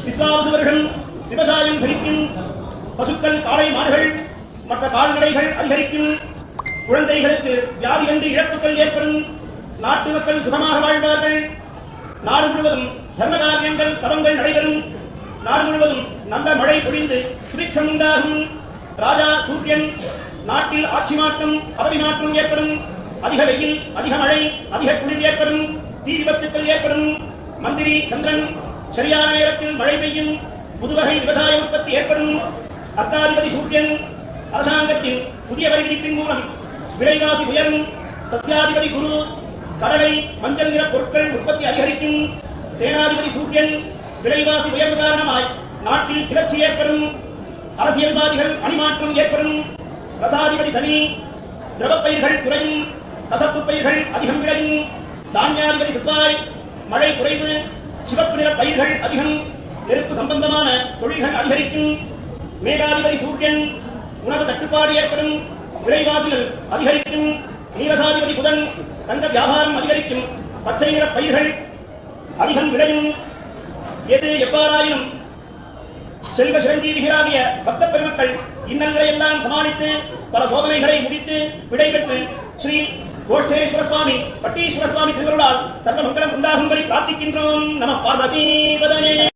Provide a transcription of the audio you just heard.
விஸ்வாவசு வருடம் விவசாயம் செழிக்கும். பசுக்கள், காளை, மாடுகள், மற்ற கால்நடைகள் அதிகரிக்கும். குழந்தைகளுக்கு வியாதி கண்டு இழப்புகள் ஏற்படும். நாட்டு மக்கள் சுகமாக வாழ்வார்கள். நாடு முழுவதும் தர்ம காரியங்கள், தவங்கள் நடைபெறும். நாடு முழுவதும் நல்ல மழை பொழிந்து சுபிட்சம் உண்டாகும். ராஜா சூரியன் நாட்டில் ஆட்சி மாற்றம், பதவி மாற்றம் ஏற்படும். அதிக வெயில், அதிக மழை, அதிக குளிர் ஏற்படும். தீ விபத்துக்கள் ஏற்படும். மந்திரி சந்திரன் சரியான நேரத்தில் மழை பெய்யும். புதுவகை விவசாய உற்பத்தி ஏற்படும். அர்த்தாதிபதி சூரியன் அரசாங்கத்தின் புதிய வரி விதிப்பின் மூலம் விலைவாசி உயரும். சஸ்யாதிபதி குரு கடலை, மஞ்சள் நிற பொருட்கள் உற்பத்தி அதிகரிக்கும். சேனாதிபதி சூரியன் விலைவாசி உயர்வு காரணமாய் நாட்டில் கிளர்ச்சி ஏற்படும். அரசியல்வாதிகள் அணிமாற்றம் ஏற்படும். ரசாதிபதி சனி திரவப்பயிர்கள் குறையும். கசப்பு பயிர்கள் அதிகம் விளையும். தானியாதிபதி செவ்வாய் மழை குறைவு. சிவப்பு நிற பயிர்கள் அதிகம். நெருப்பு சம்பந்தமான தொழில்கள் அதிகரிக்கும். மேகாதிபதி சூரியன் உணவு தட்டுப்பாடு ஏற்படும். விலைவாசிகள் அதிகரிக்கும். நீரசாதிபதி புதன் தங்க வியாபாரம் அதிகரிக்கும். பச்சை நிற பயிர்கள் அதிகம் விளையும். எது எவ்வாறாயினும் செல்வ சிரஞ்சீவிகளாகிய பக்த பெருமக்கள் இன்னல்களை எல்லாம் சமாளித்து பல சோதனைகளை முடித்து விடை பெற்று ஸ்ரீ கோஷ்டேஸ்வர சுவாமி, பட்டீஸ்வர சுவாமி திருவருளால் சர்வ மங்களம் உண்டாகும்படி பிரார்த்திக்கின்றோம். நம பார்வதி பதயே.